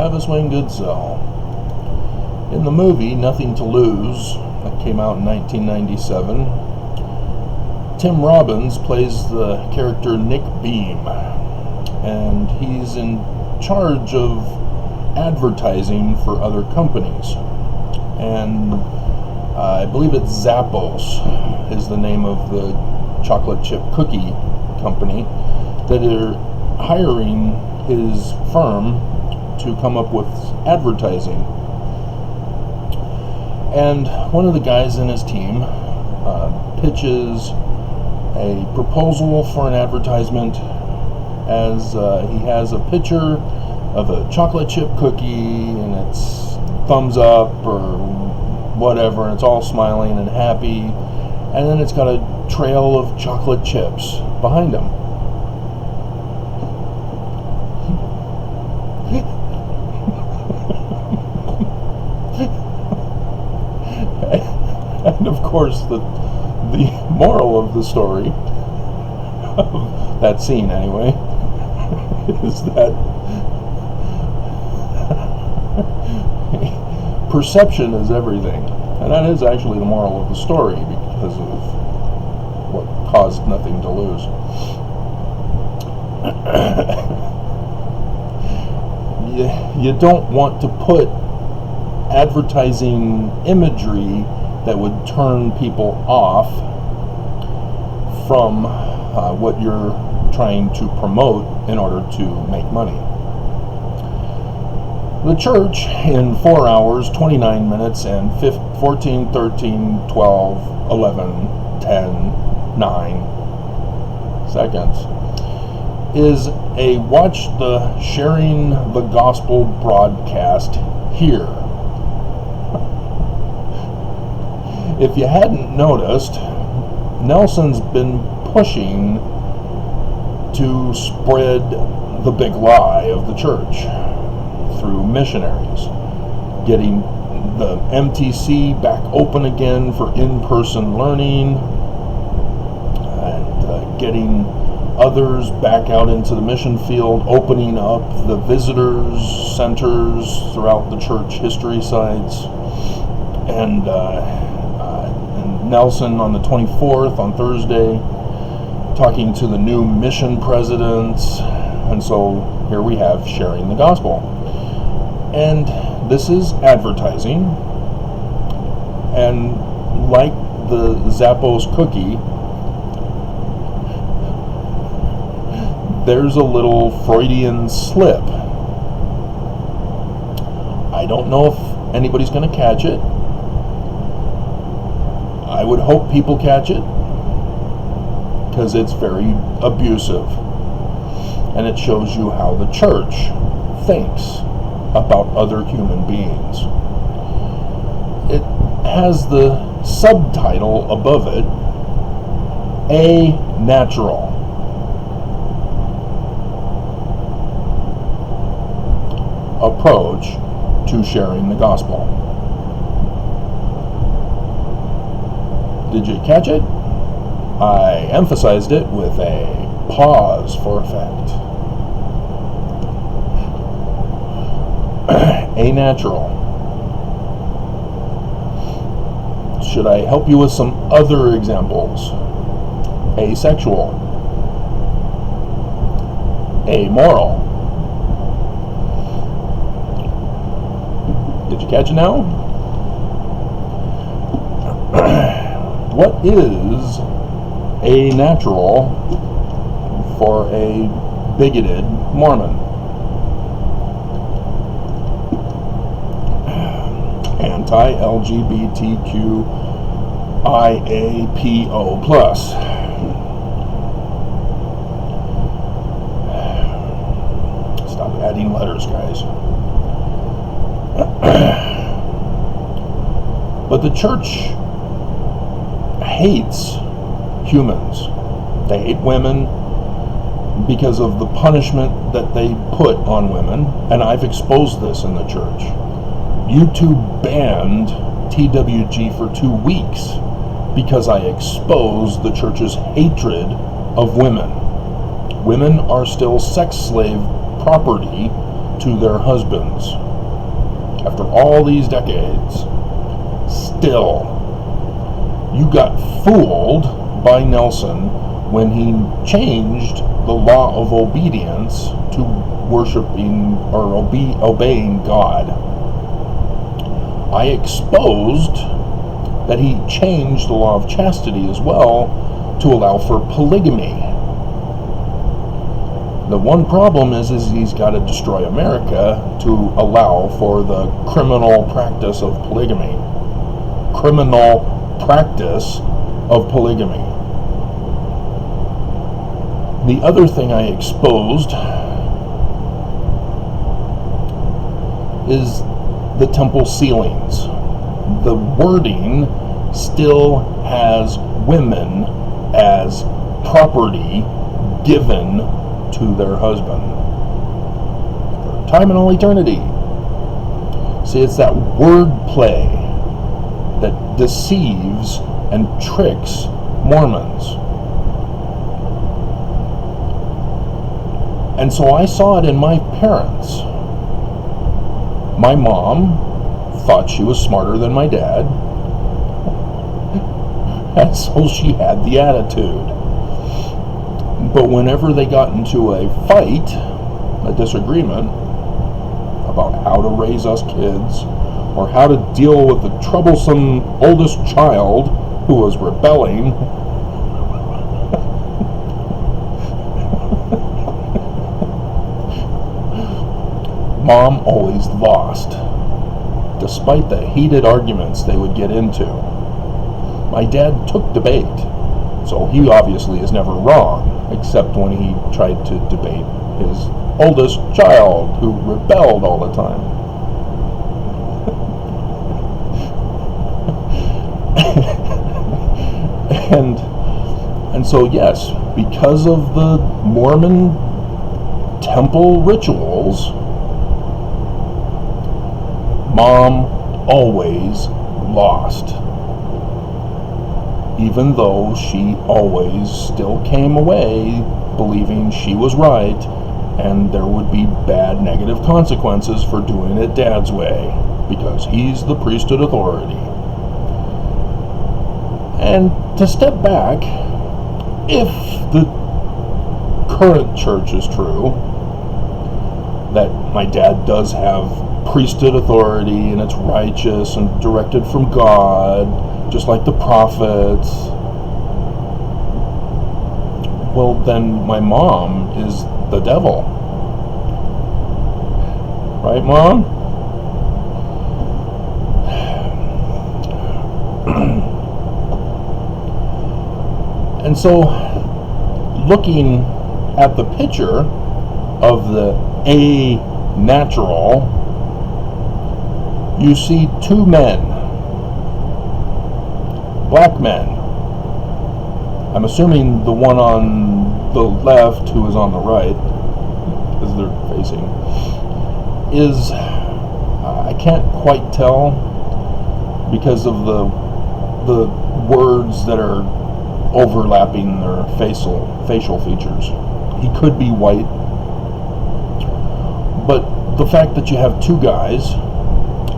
Travis Wayne Goodsell. In the movie Nothing to Lose, that came out in 1997, Tim Robbins plays the character Nick Beam, and he's in charge of advertising for other companies. And I believe it's Zappos is the name of the chocolate chip cookie company that are hiring his firm to come up with advertising. And one of the guys in his team pitches a proposal for an advertisement as he has a picture of a chocolate chip cookie and it's thumbs up or whatever, and it's all smiling and happy, and then it's got a trail of chocolate chips behind him. And of course the moral of the story, of that scene anyway, is that perception is everything. And that is actually the moral of the story, because of what caused Nothing to Lose. You don't want to put advertising imagery that would turn people off from what you're trying to promote in order to make money. The church, in 4 hours, 29 minutes, and 14, 13, 12, 11, 10, 9 seconds, is a watch the Sharing the Gospel broadcast here. If you hadn't noticed, Nelson's been pushing to spread the big lie of the church through missionaries, getting the MTC back open again for in-person learning, and getting others back out into the mission field, opening up the visitors centers throughout the church history sites, and Nelson on the 24th, on Thursday, talking to the new mission presidents. And so here we have Sharing the Gospel. And this is advertising. And like the Zappos cookie, there's a little Freudian slip. I don't know if anybody's going to catch it. I would hope people catch it, because it's very abusive, and it shows you how the church thinks about other human beings. It has the subtitle above it, A Natural. Approach to sharing the gospel. Did you catch it? I emphasized it with a pause for effect. A natural. Should I help you with some other examples? Asexual. Amoral. Did you catch it now? What is a natural for a bigoted Mormon? Anti-LGBTQIAPO+. Stop adding letters, guys. But the church hates humans. They hate women because of the punishment that they put on women, and I've exposed this in the church. YouTube banned TWG for 2 weeks because I exposed the church's hatred of women. Women are still sex slave property to their husbands. After all these decades, still, you got fooled by Nelson when he changed the law of obedience to worshiping or obeying God. I exposed that he changed the law of chastity as well to allow for polygamy. The one problem is he's got to destroy America to allow for the criminal practice of polygamy. Criminal practice of polygamy. The other thing I exposed is the temple ceilings. The wording still has women as property given to their husband for time and all eternity. See, it's that word play that deceives and tricks Mormons. And so I saw it in my parents. My mom thought she was smarter than my dad, and so she had the attitude. But whenever they got into a fight, a disagreement about how to raise us kids, or how to deal with the troublesome oldest child who was rebelling, Mom always lost, despite the heated arguments they would get into. My dad took debate, so he obviously is never wrong, except when he tried to debate his oldest child who rebelled all the time. and so yes, because of the Mormon temple rituals, Mom always lost, even though she always still came away believing she was right and there would be bad negative consequences for doing it Dad's way, because he's the priesthood authority. And to step back, if the current church is true, that my dad does have priesthood authority and it's righteous and directed from God, just like the prophets, well, then my mom is the devil. Right, Mom? And so, looking at the picture of the A-natural, you see two men, black men. I'm assuming the one on the left, who is on the right, as they're facing, is, I can't quite tell because of the words that are overlapping their facial features. He could be white, but the fact that you have two guys,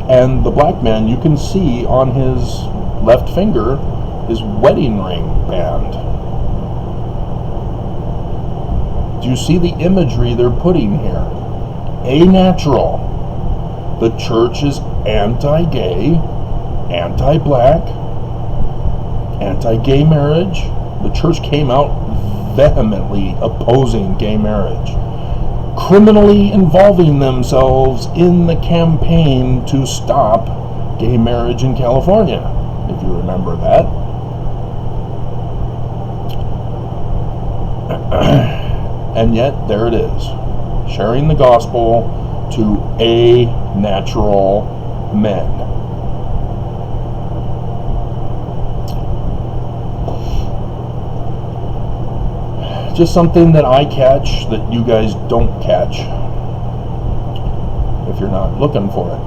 and the black man, you can see on his left finger his wedding ring band. Do you see the imagery they're putting here? A-natural. The church is anti-gay, anti-black, anti-gay marriage. The church came out vehemently opposing gay marriage, criminally involving themselves in the campaign to stop gay marriage in California, if you remember that. And yet, there it is, sharing the gospel to A-natural men. Just something that I catch that you guys don't catch if you're not looking for it.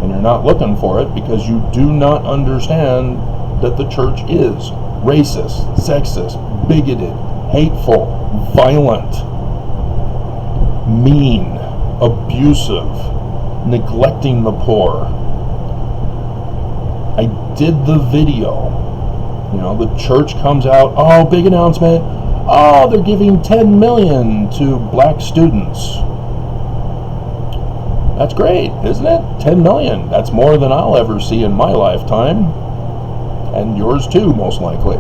And you're not looking for it because you do not understand that the church is racist, sexist, bigoted, hateful, violent, mean. abusive, neglecting the poor. I did the video. You know, the church comes out, oh, big announcement, oh, they're giving $10 million to black students. That's great, isn't it? $10 million. That's more than I'll ever see in my lifetime. And yours too, most likely.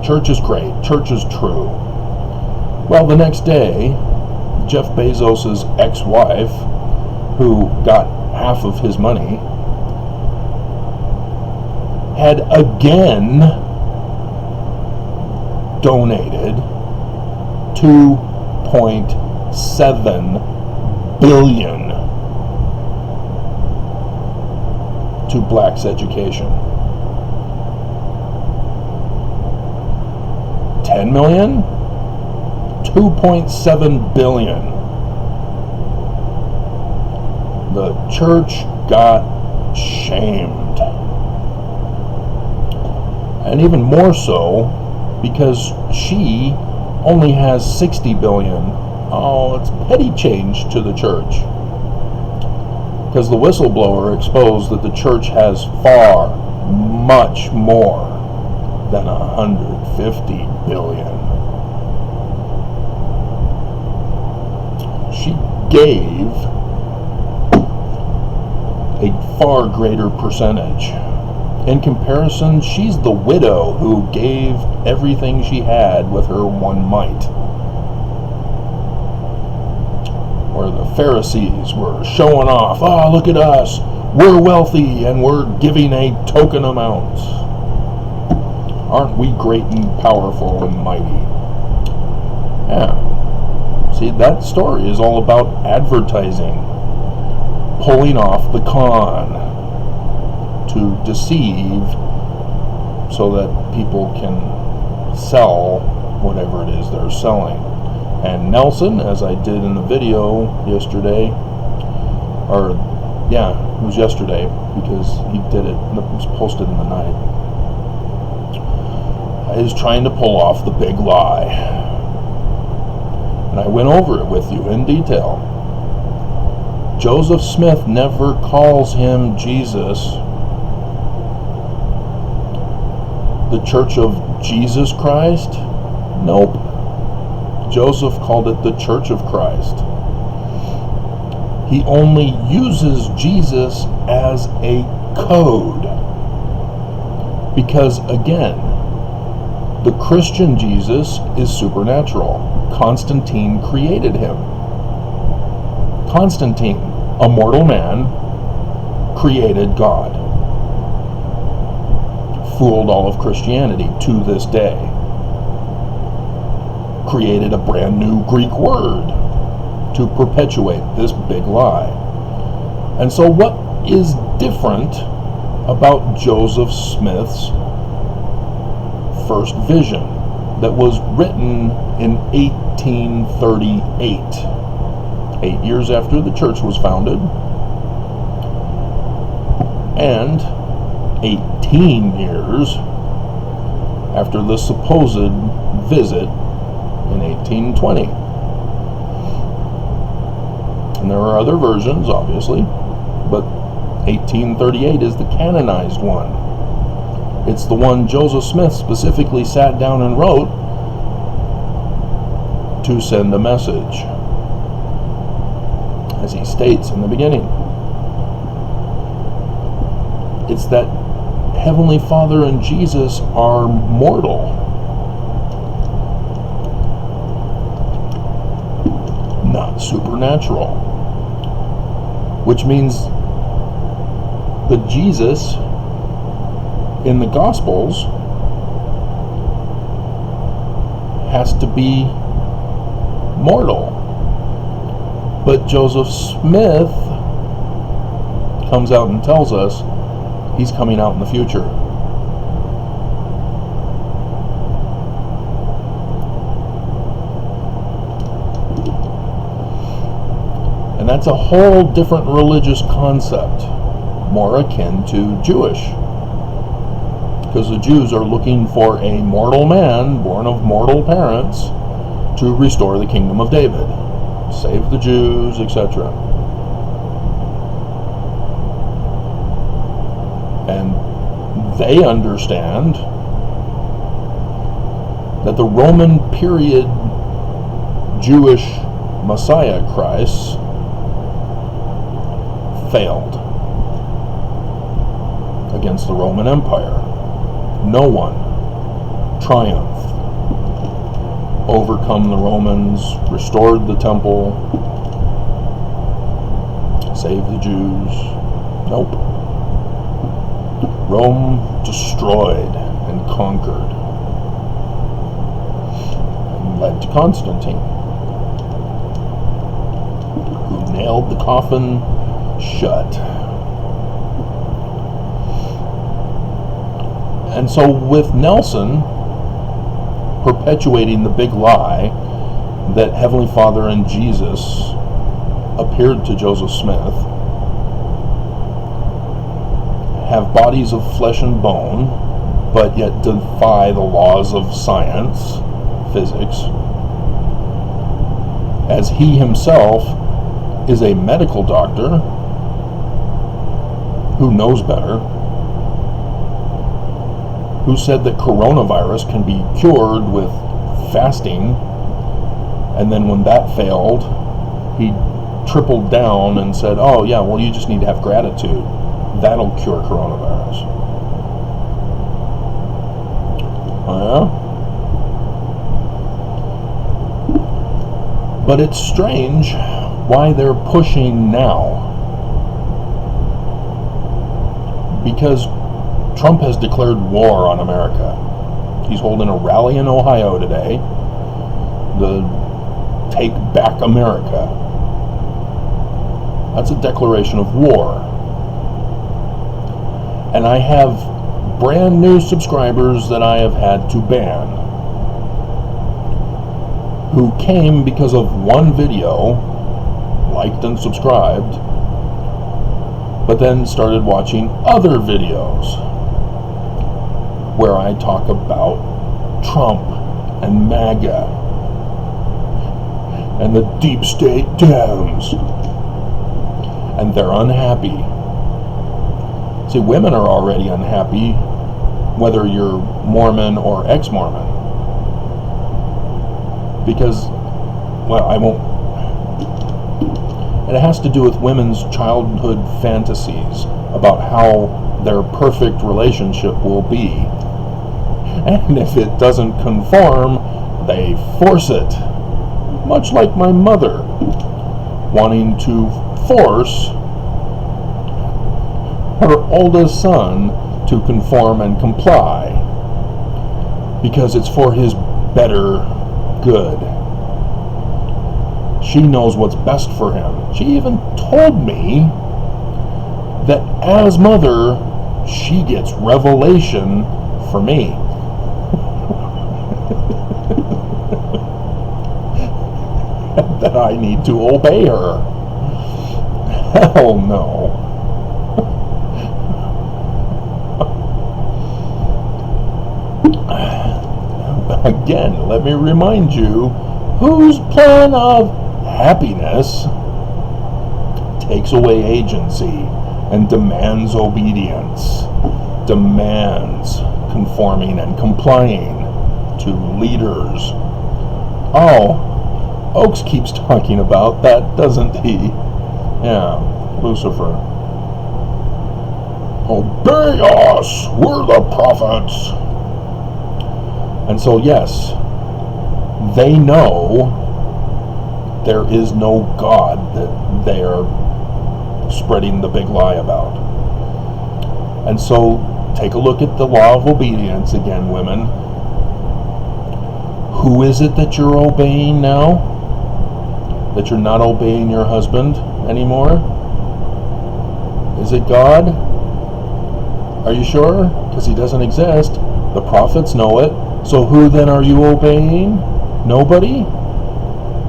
Church is great. Church is true. Well, the next day, Jeff Bezos' ex-wife, who got half of his money, had again donated $2.7 billion to blacks' education. 10 million? 2.7 billion. The church got shamed. And even more so because she only has 60 billion. Oh, it's petty change to the church. Because the whistleblower exposed that the church has far, much more than 150 billion. She gave a far greater percentage. In comparison, she's the widow who gave everything she had with her one mite. Where the Pharisees were showing off, oh, look at us, we're wealthy and we're giving a token amount. Aren't we great and powerful and mighty? Yeah. See, that story is all about advertising, pulling off the con to deceive so that people can sell whatever it is they're selling. And Nelson, as I did in the video yesterday, or yeah, it was yesterday because he did it, it was posted in the night, is trying to pull off the big lie. And I went over it with you in detail. Joseph Smith never calls him Jesus. The Church of Jesus Christ? Nope. Joseph called it the Church of Christ. He only uses Jesus as a code. Because again, the Christian Jesus is supernatural. Constantine created him. Constantine, a mortal man, created God. Fooled all of Christianity to this day. Created a brand new Greek word to perpetuate this big lie. And so what is different about Joseph Smith's first vision that was written in 1838, 8 years after the church was founded, and 18 years after the supposed visit in 1820. And there are other versions, obviously, but 1838 is the canonized one. It's the one Joseph Smith specifically sat down and wrote to send a message, as he states in the beginning. It's that Heavenly Father and Jesus are mortal, not supernatural, which means the Jesus in the Gospels has to be mortal. But Joseph Smith comes out and tells us he's coming out in the future. And that's a whole different religious concept, more akin to Jewish. Because the Jews are looking for a mortal man born of mortal parents to restore the kingdom of David. Save the Jews, etc. And they understand that the Roman period Jewish Messiah Christ failed against the Roman Empire. No one triumphed, overcome the Romans, restored the temple, saved the Jews. Nope. Rome destroyed and conquered and led to Constantine, who nailed the coffin shut. And so with Nelson perpetuating the big lie that Heavenly Father and Jesus appeared to Joseph Smith, have bodies of flesh and bone, but yet defy the laws of science, physics, as he himself is a medical doctor who knows better, who said that coronavirus can be cured with fasting, and then when that failed, he tripled down and said, oh yeah, well you just need to have gratitude. That'll cure coronavirus. Oh yeah? But it's strange why they're pushing now. Because Trump has declared war on America. He's holding a rally in Ohio today, the Take Back America. That's a declaration of war. And I have brand new subscribers that I have had to ban, who came because of one video, liked and subscribed, but then started watching other videos where I talk about Trump and MAGA and the deep state Dems, and they're unhappy. See, women are already unhappy whether you're Mormon or ex-Mormon, because, well, I won't, and it has to do with women's childhood fantasies about how their perfect relationship will be, and if it doesn't conform, they force it, much like my mother wanting to force her oldest son to conform and comply because it's for his better good. She knows what's best for him. She even told me that as mother, she gets revelation for me. That I need to obey her. Hell no. Again, let me remind you, whose plan of happiness takes away agency and demands obedience, demands conforming and complying to leaders. Oh, Oakes keeps talking about that, doesn't he? Yeah, Lucifer. Obey us, we're the prophets. And so, yes, they know there is no God that they are spreading the big lie about. And so, take a look at the law of obedience again, women. Who is it that you're obeying now? That you're not obeying your husband anymore? Is it God? Are you sure? Because he doesn't exist. The prophets know it. So who then are you obeying? Nobody?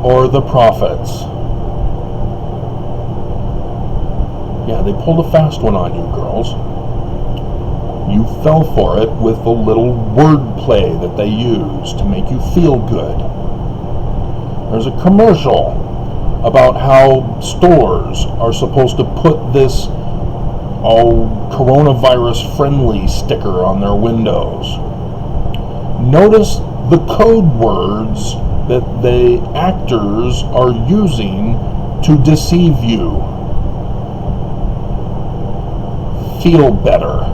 Or the prophets? Yeah, they pulled a fast one on you, girls. You fell for it with the little wordplay that they use to make you feel good. There's a commercial about how stores are supposed to put this coronavirus friendly sticker on their windows. Notice the code words that the actors are using to deceive you. Feel better.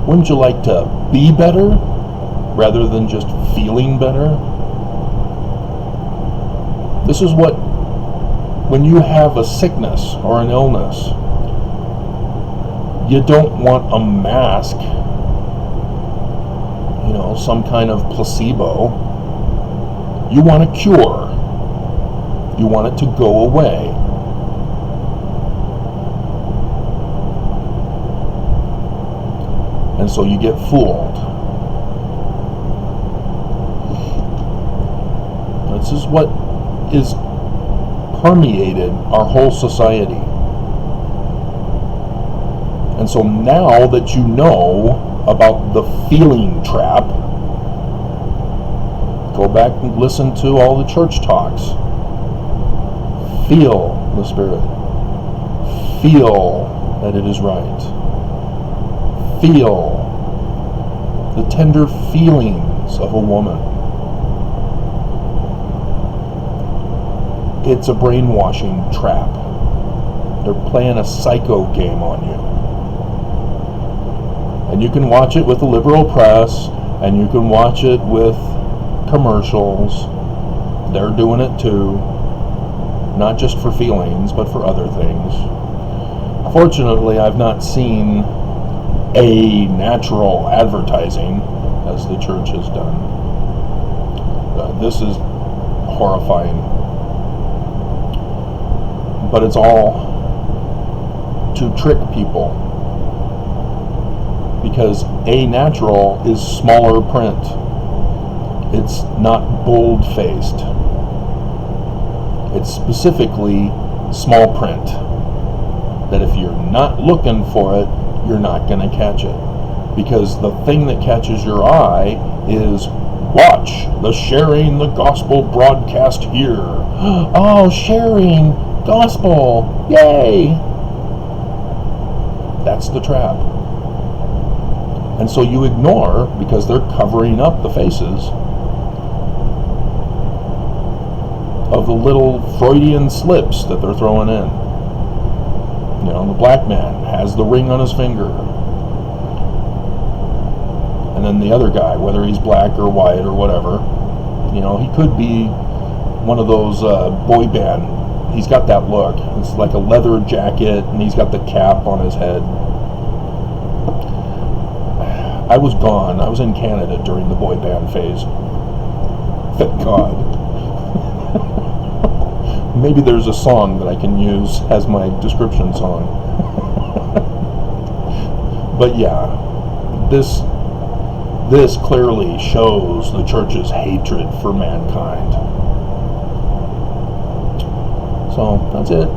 Wouldn't you like to be better rather than just feeling better? This is what, when you have a sickness or an illness, you don't want a mask, some kind of placebo. You want a cure. You want it to go away. And so you get fooled. This is what is permeated our whole society. And so now that you know about the feeling trap, go back and listen to all the church talks. Feel the Spirit. Feel that it is right. Feel the tender feelings of a woman. It's a brainwashing trap. They're playing a psycho game on you. And you can watch it with the liberal press, and you can watch it with commercials. They're doing it too. Not just for feelings, but for other things. Fortunately, I've not seen a natural advertising as the church has done. This is horrifying. But it's all to trick people. Because a natural is smaller print. It's not bold-faced. It's specifically small print. That if you're not looking for it, you're not going to catch it. Because the thing that catches your eye is, watch the sharing the gospel broadcast here. Oh, sharing gospel. Yay! That's the trap. And so you ignore, because they're covering up the faces of the little Freudian slips that they're throwing in. The black man has the ring on his finger. And then the other guy, whether he's black or white or whatever, he could be one of those boy band. He's got that look. It's like a leather jacket, and he's got the cap on his head. I was gone. I was in Canada during the boy band phase. Thank God. Maybe there's a song that I can use as my description song. But yeah, this clearly shows the church's hatred for mankind. So that's it.